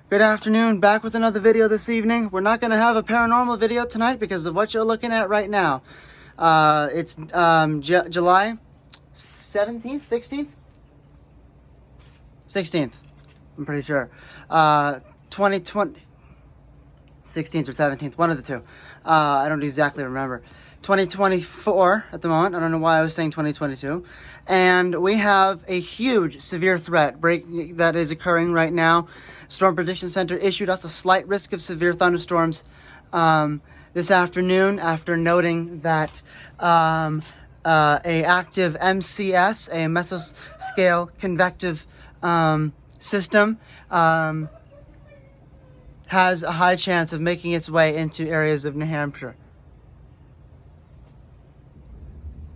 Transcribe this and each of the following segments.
Good afternoon, back with another video this evening. We're not going to have a paranormal video tonight because of what you're looking at right now. It's July 17th, 16th? 16th, I'm pretty sure. 2020, 16th or 17th, one of the two. I don't exactly remember. 2024 at the moment. I don't know why I was saying 2022. And we have a huge severe threat that is occurring right now. Storm Prediction Center issued us a slight risk of severe thunderstorms this afternoon after noting that a active MCS, a mesoscale convective system, has a high chance of making its way into areas of New Hampshire.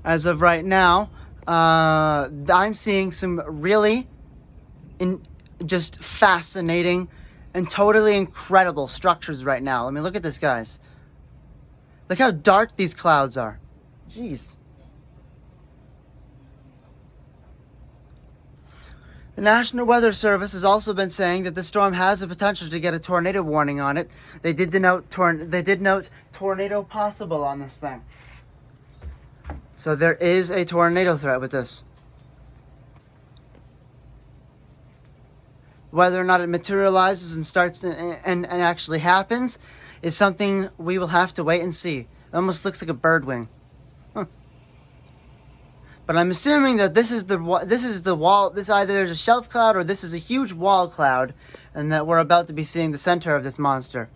As of right now, I'm seeing some really just fascinating and totally incredible structures right now. I mean, look at this, guys. Look how dark these clouds are. Jeez. The National Weather Service has also been saying that the storm has the potential to get a tornado warning on it. They did note tornado possible on this thing. So there is a tornado threat with this. Whether or not it materializes and starts and actually happens is something we will have to wait and see. It almost looks like a bird wing. Huh. But I'm assuming that this is the wall. This either there's a shelf cloud or this is a huge wall cloud, and that we're about to be seeing the center of this monster.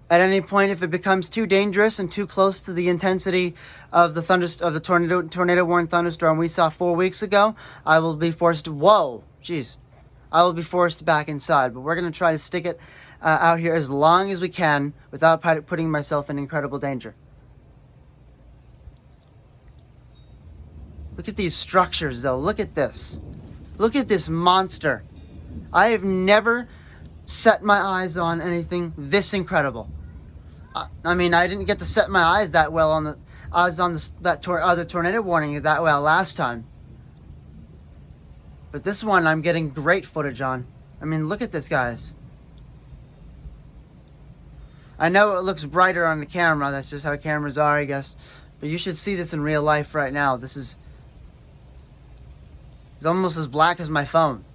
At any point, if it becomes too dangerous and too close to the intensity of the tornado warned thunderstorm we saw 4 weeks ago, I will be forced. Whoa, jeez, I will be forced back inside. But we're gonna try to stick it out here as long as we can without putting myself in incredible danger. Look at these structures, though. Look at this. Look at this monster. I have never set my eyes on anything this incredible. I mean, I didn't get to set my eyes that well on that other tornado warning that well last time. But this one I'm getting great footage on. I mean, look at this, guys. I know it looks brighter on the camera. That's just how cameras are, I guess. But you should see this in real life right now. It's almost as black as my phone.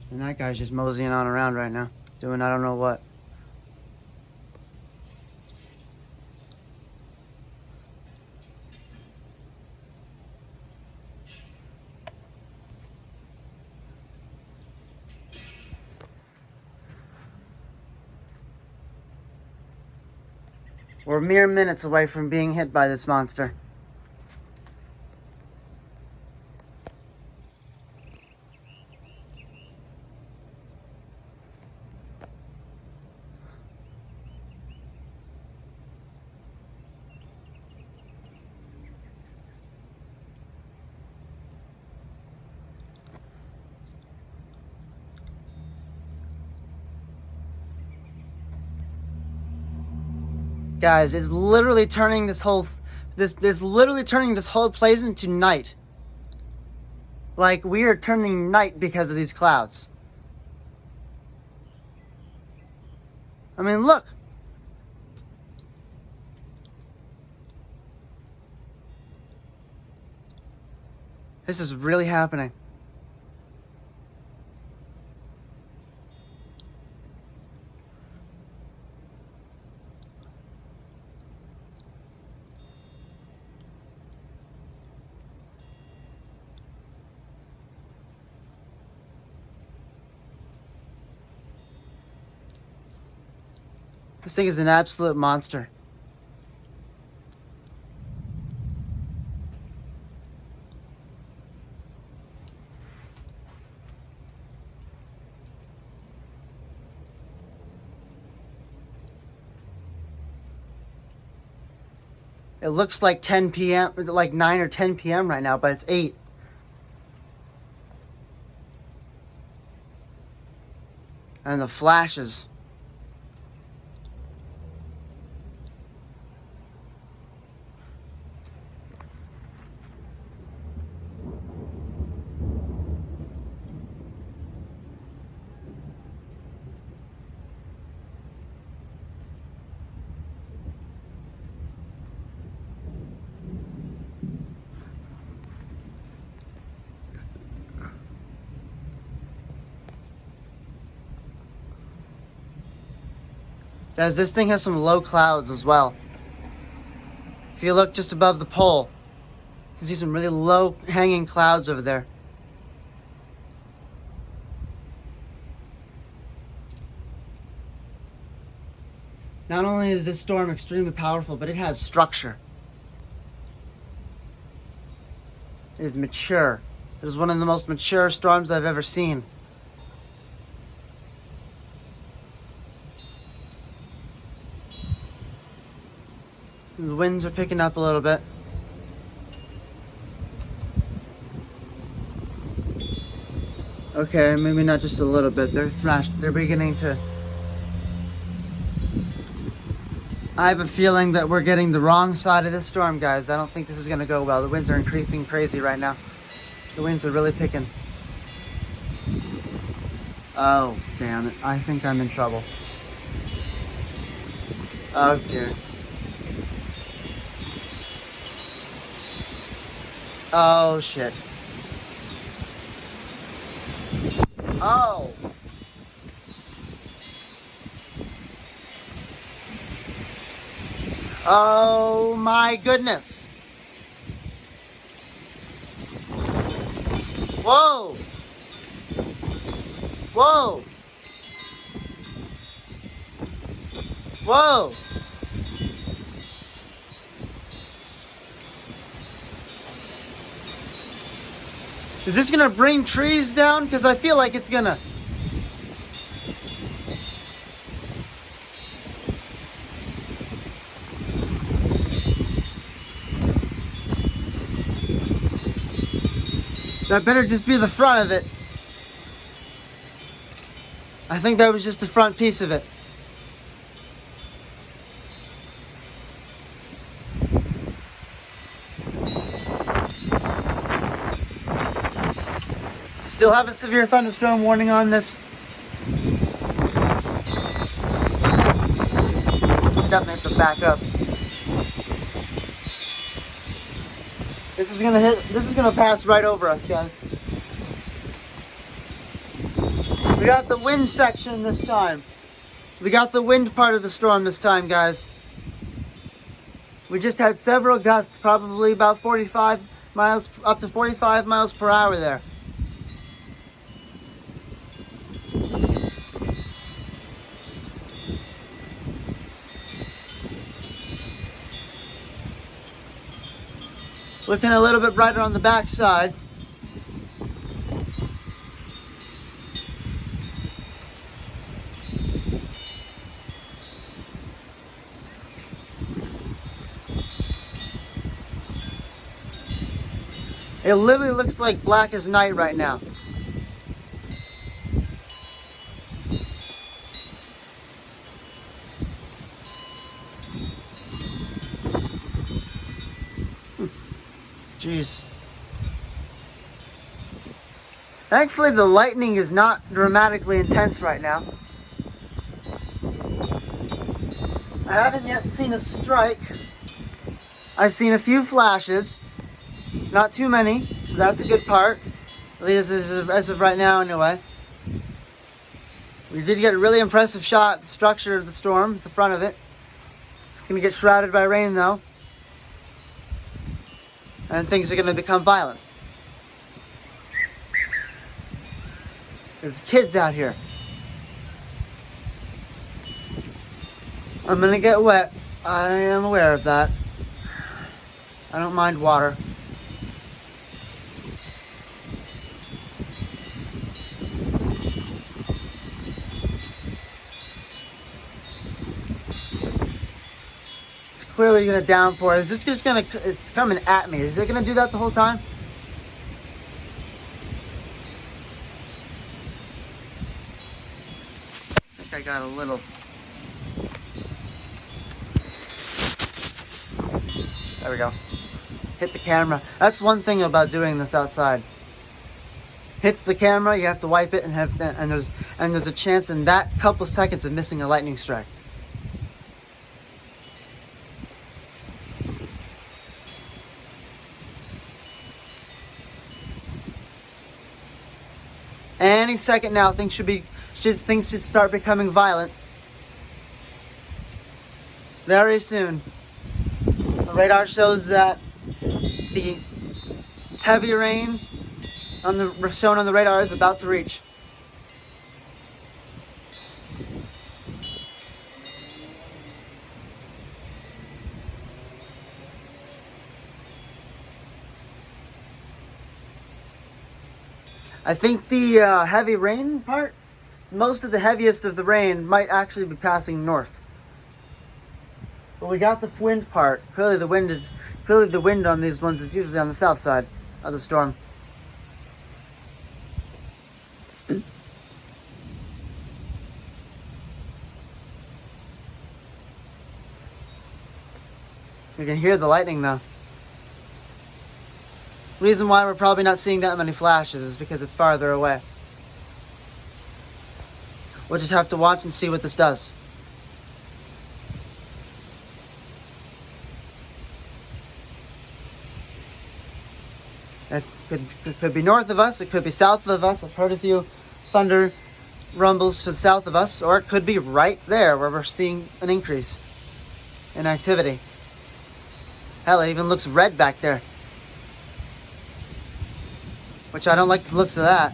And that guy's just moseying on around right now, doing I don't know what. We're mere minutes away from being hit by this monster. Guys, it's literally turning this whole place into night. Like, we are turning night because of these clouds. I mean, look. This is really happening. This thing is an absolute monster. It looks like 10 p.m., like 9 or 10 p.m. right now, but it's 8. And the flashes. Guys, this thing has some low clouds as well. If you look just above the pole, you can see some really low hanging clouds over there. Not only is this storm extremely powerful, but it has structure. It is mature. It is one of the most mature storms I've ever seen. The winds are picking up a little bit. Okay, maybe not just a little bit. They're beginning to... I have a feeling that we're getting the wrong side of this storm, guys. I don't think this is going to go well. The winds are increasing crazy right now. The winds are really picking. Oh, damn it. I think I'm in trouble. Oh, dear. Oh, shit. Oh! Oh my goodness. Whoa! Whoa! Whoa! Is this gonna bring trees down? Because I feel like it's gonna. That better just be the front of it. I think that was just the front piece of it. Still have a severe thunderstorm warning on this. Definitely have to back up. This is gonna pass right over us, guys. We got the wind section this time. We got the wind part of the storm this time, guys. We just had several gusts, probably about 45 miles, up to 45 miles per hour there. Looking a little bit brighter on the back side. It literally looks like black as night right now. Jeez. Thankfully, the lightning is not dramatically intense right now. I haven't yet seen a strike. I've seen a few flashes. Not too many, so that's a good part. At least as of right now, anyway. We did get a really impressive shot at the structure of the storm, the front of it. It's going to get shrouded by rain, though. And things are going to become violent. There's kids out here. I'm going to get wet. I am aware of that. I don't mind water. It's clearly going to downpour. Is this just going to, it's coming at me. Is it going to do that the whole time? think I got a little. There we go. Hit the camera. That's one thing about doing this outside. Hits the camera, you have to wipe it, and there's a chance in that couple seconds of missing a lightning strike. Any second now, things should start becoming violent. Very soon. The radar shows that the heavy rain shown on the radar is about to reach. I think the heavy rain part, most of the heaviest of the rain might actually be passing north. But we got the wind part. Clearly the wind on these ones is usually on the south side of the storm. You can hear the lightning though. Reason why we're probably not seeing that many flashes is because it's farther away. We'll just have to watch and see what this does. It could be north of us, it could be south of us. I've heard a few thunder rumbles to the south of us, or it could be right there where we're seeing an increase in activity. Hell, it even looks red back there. Which I don't like the looks of that.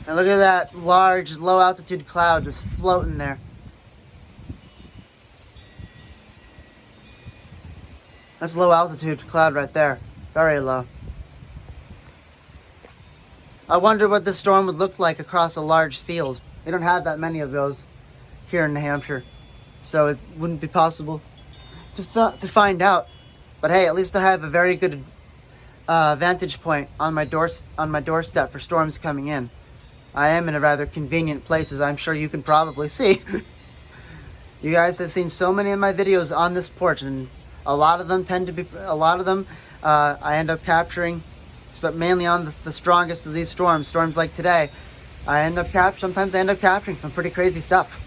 And look at that large, low altitude cloud just floating there. That's low altitude cloud right there. Very low. I wonder what this storm would look like across a large field. We don't have that many of those here in New Hampshire, so it wouldn't be possible to find out. But hey, at least I have a very good vantage point on my doorstep for storms coming in. I am in a rather convenient place, as I'm sure you can probably see. You guys have seen so many of my videos on this porch, and a lot of them I end up capturing, but mainly on the strongest of these storms like today. Sometimes I end up capturing some pretty crazy stuff.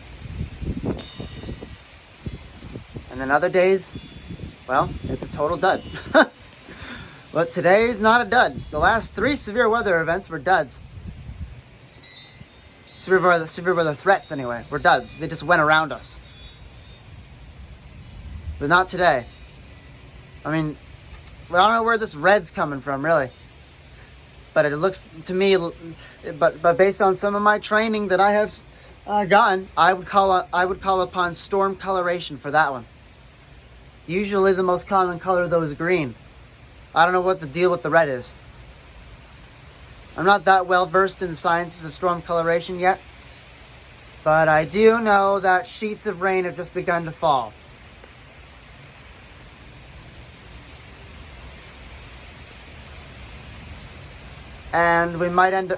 And then other days, well, it's a total dud. But today's not a dud. The last 3 severe weather events were duds. Severe weather threats, anyway, were duds. They just went around us. But not today. I mean, I don't know where this red's coming from, really. But it looks to me, but based on some of my training that I have gotten, I would call upon storm coloration for that one. Usually the most common color though is green. I don't know what the deal with the red is. I'm not that well versed in the sciences of storm coloration yet, but I do know that sheets of rain have just begun to fall. And we might end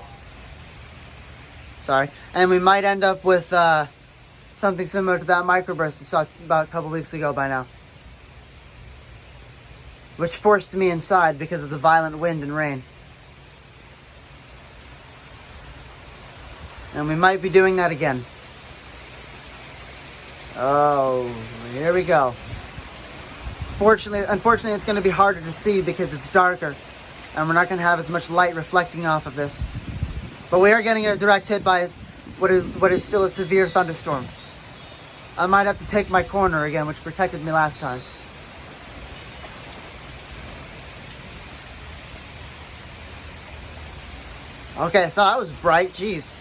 up with something similar to that microburst we saw about a couple weeks ago by now, which forced me inside because of the violent wind and rain. And we might be doing that again. Oh, here we go. Unfortunately, it's going to be harder to see because it's darker, and we're not going to have as much light reflecting off of this. But we are getting a direct hit by what is still a severe thunderstorm. I might have to take my corner again, which protected me last time. Okay, so that was bright, jeez.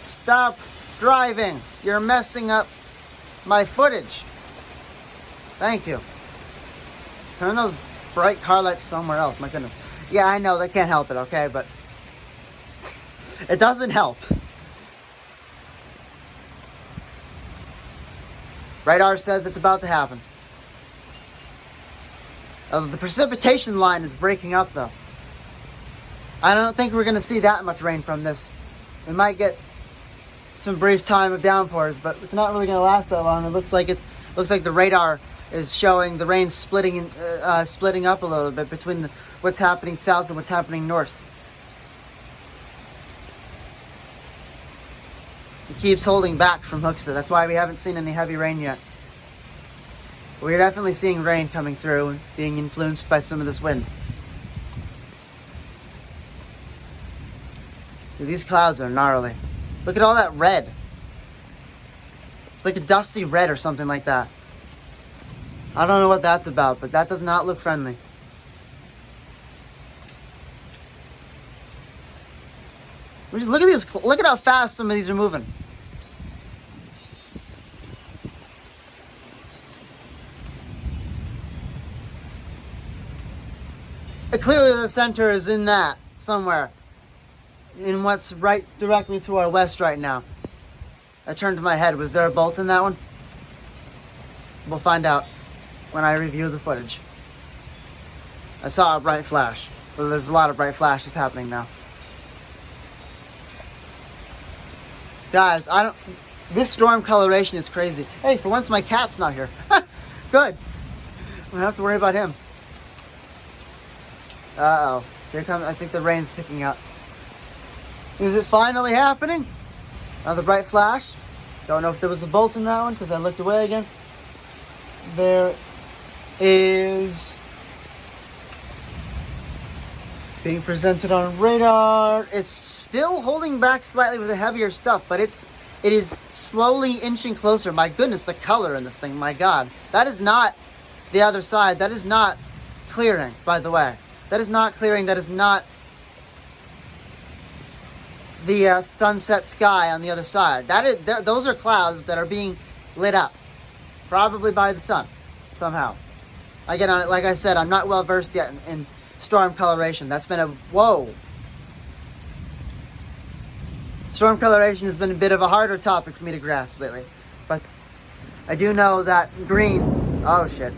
Stop driving. You're messing up my footage. Thank you. Turn those bright car lights somewhere else, my goodness. Yeah, I know, they can't help it, okay, but it doesn't help. Radar says it's about to happen. The precipitation line is breaking up, though. I don't think we're going to see that much rain from this. We might get some brief time of downpours, but it's not really going to last that long. It looks like the radar is showing the rain splitting up a little bit between what's happening south and what's happening north. It keeps holding back from Hooksa. That's why we haven't seen any heavy rain yet. We're definitely seeing rain coming through and being influenced by some of this wind. Dude, these clouds are gnarly. Look at all that red. It's like a dusty red or something like that. I don't know what that's about, but that does not look friendly. Just look at these. Look at how fast some of these are moving. Clearly the center is in that somewhere. In what's right directly to our west right now. I turned my head. Was there a bolt in that one? We'll find out when I review the footage. I saw a bright flash. But there's a lot of bright flashes happening now. Guys, this storm coloration is crazy. Hey, for once my cat's not here. Good. I don't have to worry about him. Uh-oh. Here comes, I think the rain's picking up. Is it finally happening? Another bright flash. Don't know if there was a bolt in that one because I looked away again. There is being presented on radar. It's still holding back slightly with the heavier stuff, but it is slowly inching closer. My goodness, the color in this thing, my God. That is not the other side. That is not clearing, by the way. That is not clearing. That is not the sunset sky on the other side. Those are clouds that are being lit up, probably by the sun somehow. Again, like I said, I'm not well versed yet in storm coloration. That's been whoa. Storm coloration has been a bit of a harder topic for me to grasp lately, but I do know that green. Oh shit!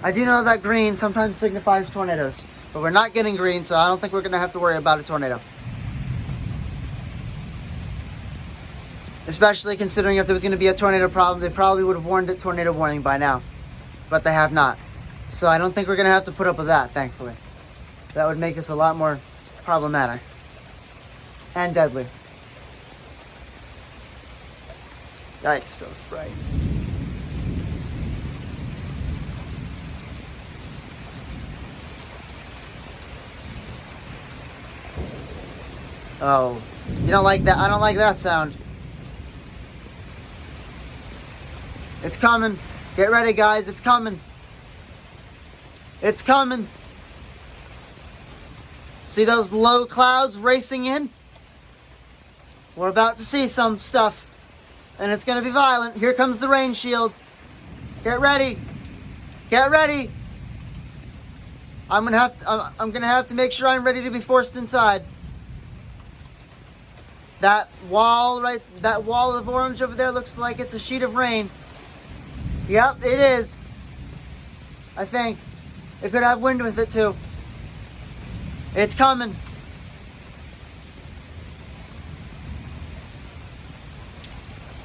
I do know that green sometimes signifies tornadoes, but we're not getting green, so I don't think we're going to have to worry about a tornado. Especially considering if there was going to be a tornado problem, they probably would have warned it tornado warning by now. But they have not. So I don't think we're going to have to put up with that, thankfully. That would make this a lot more problematic. And deadly. Yikes, so bright. Oh, you don't like that? I don't like that sound. It's coming. Get ready, guys. It's coming. It's coming. See those low clouds racing in? We're about to see some stuff. And it's going to be violent. Here comes the rain shield. Get ready. Get ready. I'm going to have to make sure I'm ready to be forced inside. That wall of orange over there looks like it's a sheet of rain. Yep, it is. I think. It could have wind with it too. It's coming.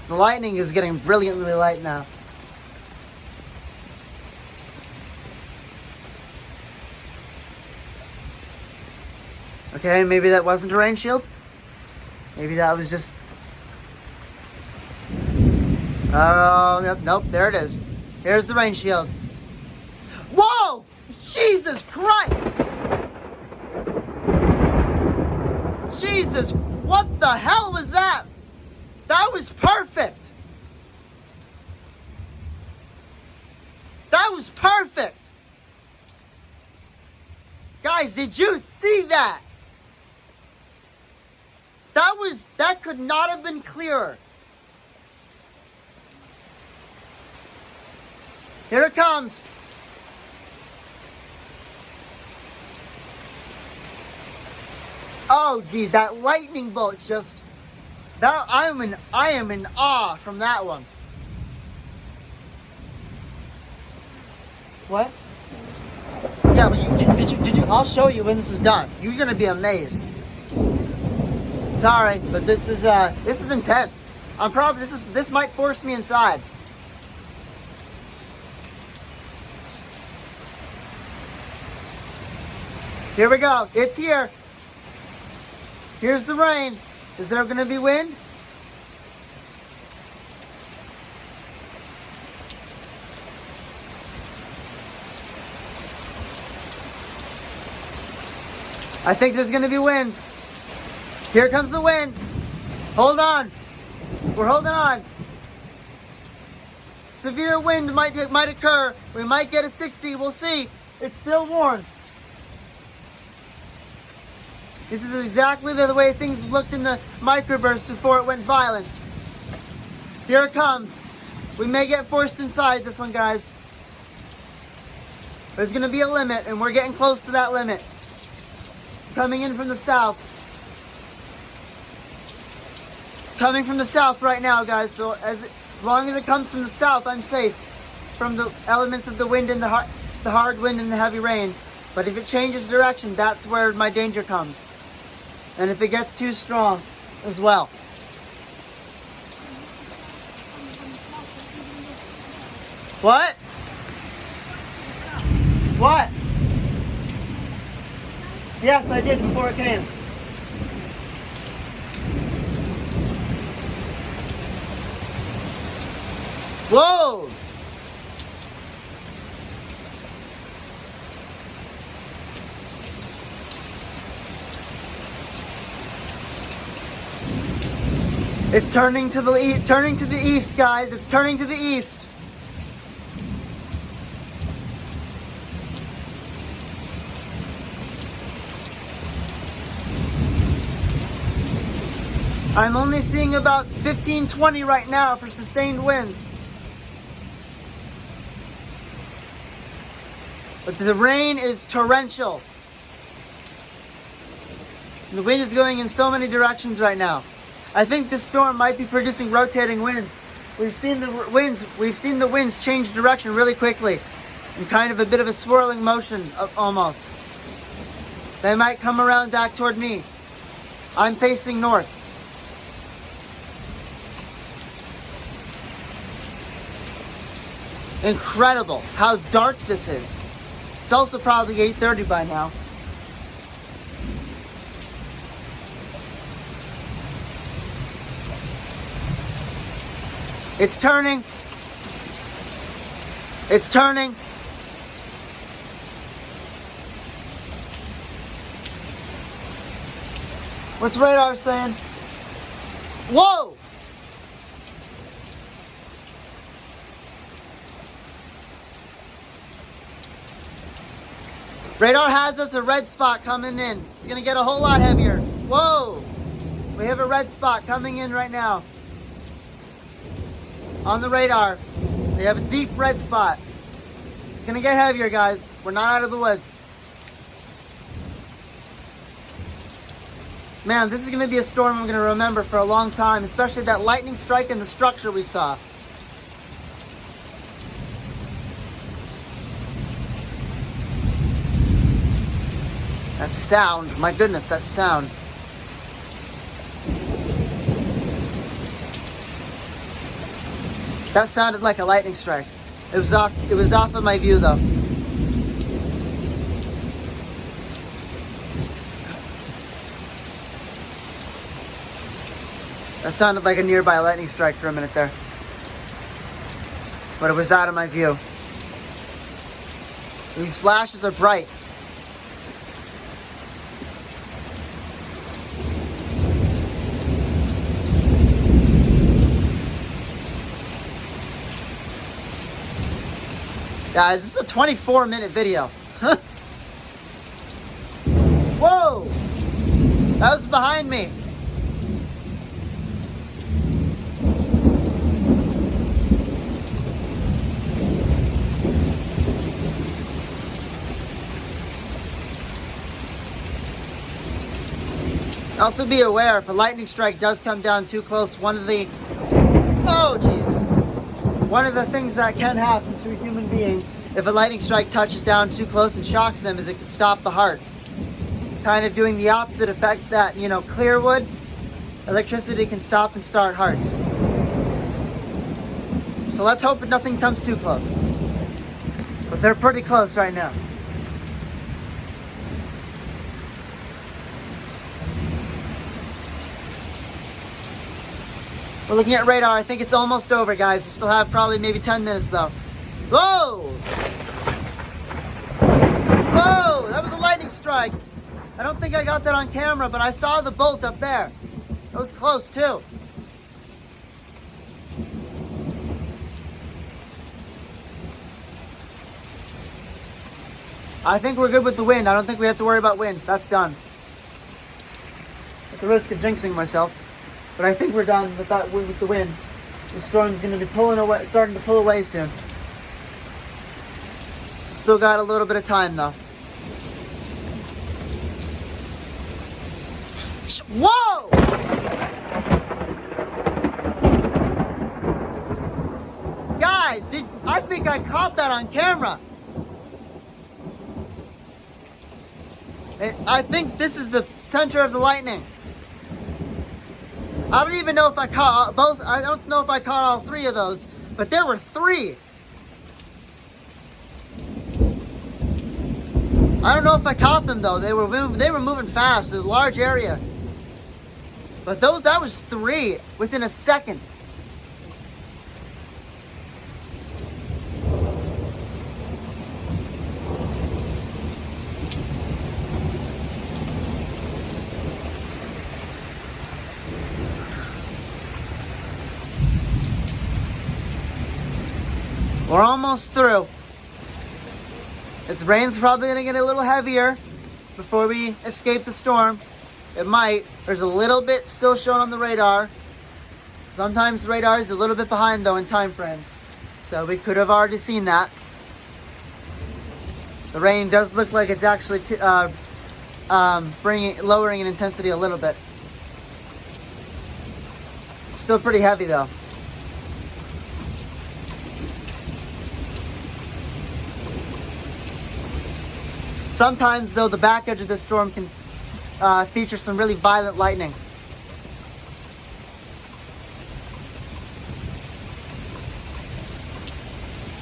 The lightning is getting brilliantly light now. Okay, maybe that wasn't a rain shield. Maybe that was just... Oh, yep, nope, there it is. There's the rain shield. Whoa! Jesus Christ! Jesus, what the hell was that? That was perfect. That was perfect. Guys, did you see that? That could not have been clearer. Here it comes. Oh, gee, that lightning bolt just... I am in awe from that one. What? Yeah, but did you? I'll show you when this is done. You're gonna be amazed. Sorry, but this is intense. This might force me inside. Here we go. It's here. Here's the rain. Is there gonna be wind? I think there's gonna be wind. Here comes the wind. Hold on. We're holding on. Severe wind might occur. We might get a 60. We'll see. It's still warm. This is exactly the way things looked in the microburst before it went violent. Here it comes. We may get forced inside this one, guys. There's gonna be a limit, and we're getting close to that limit. It's coming in from the south. It's coming from the south right now, guys. So as long as it comes from the south, I'm safe from the elements of the wind and the hard wind and the heavy rain. But if it changes direction, that's where my danger comes. And if it gets too strong as well. What? What? Yes, I did before it came. Whoa! It's turning to the east, guys. It's turning to the east. I'm only seeing about 15, 20 right now for sustained winds. But the rain is torrential. The wind is going in so many directions right now. I think this storm might be producing rotating winds. We've seen the winds change direction really quickly, in kind of a bit of a swirling motion almost. They might come around back toward me. I'm facing north. Incredible how dark this is. It's also probably 8:30 by now. It's turning. It's turning. What's radar saying? Whoa! Radar has us a red spot coming in. It's gonna get a whole lot heavier. Whoa! We have a red spot coming in right now. On the radar, we have a deep red spot. It's gonna get heavier, guys. We're not out of the woods. Man, this is gonna be a storm I'm gonna remember for a long time, especially that lightning strike in the structure we saw. That sound, my goodness, that sound. That sounded like a lightning strike. It was off of my view though. That sounded like a nearby lightning strike for a minute there. But it was out of my view. These flashes are bright. Guys, this is a 24-minute video. Whoa! That was behind me. Also be aware, if a lightning strike does come down too close, one of the things that can happen to a human being if a lightning strike touches down too close and shocks them, is it could stop the heart. Kind of doing the opposite effect that, you know, clear would. Electricity can stop and start hearts. So let's hope that nothing comes too close. But they're pretty close right now. We're looking at radar. I think it's almost over, guys. We still have probably maybe 10 minutes though. Whoa! Whoa! That was a lightning strike. I don't think I got that on camera, but I saw the bolt up there. That was close too. I think we're good with the wind. I don't think we have to worry about wind. That's done. At the risk of jinxing myself. But I think we're done with that with the wind. The storm's going to be pulling away, starting to pull away soon. Still got a little bit of time though. Whoa! Guys, I think I caught that on camera. I think this is the center of the lightning. I don't even know if I caught both. I don't know if I caught all three of those, but there were three. I don't know if I caught them though. They were moving fast. It was a large area. But that was three within a second. We're almost through. The rain's probably going to get a little heavier before we escape the storm. It might. There's a little bit still shown on the radar. Sometimes radar is a little bit behind though in time frames. So we could have already seen that. The rain does look like it's actually lowering in intensity a little bit. It's still pretty heavy though. Sometimes, though, the back edge of this storm can feature some really violent lightning.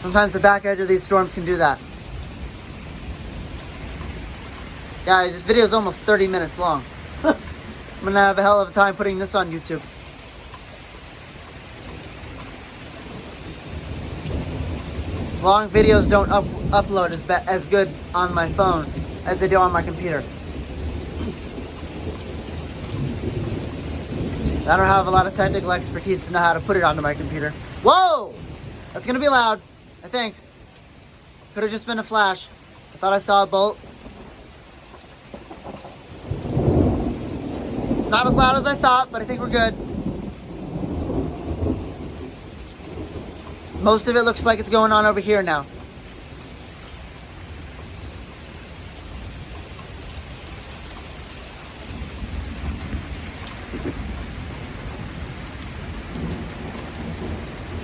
Sometimes the back edge of these storms can do that. Guys, this video is almost 30 minutes long. I'm going to have a hell of a time putting this on YouTube. Long videos don't upload as good on my phone as they do on my computer. I don't have a lot of technical expertise to know how to put it onto my computer. Whoa! That's gonna be loud, I think. Could have just been a flash. I thought I saw a bolt. Not as loud as I thought, but I think we're good. Most of it looks like it's going on over here now.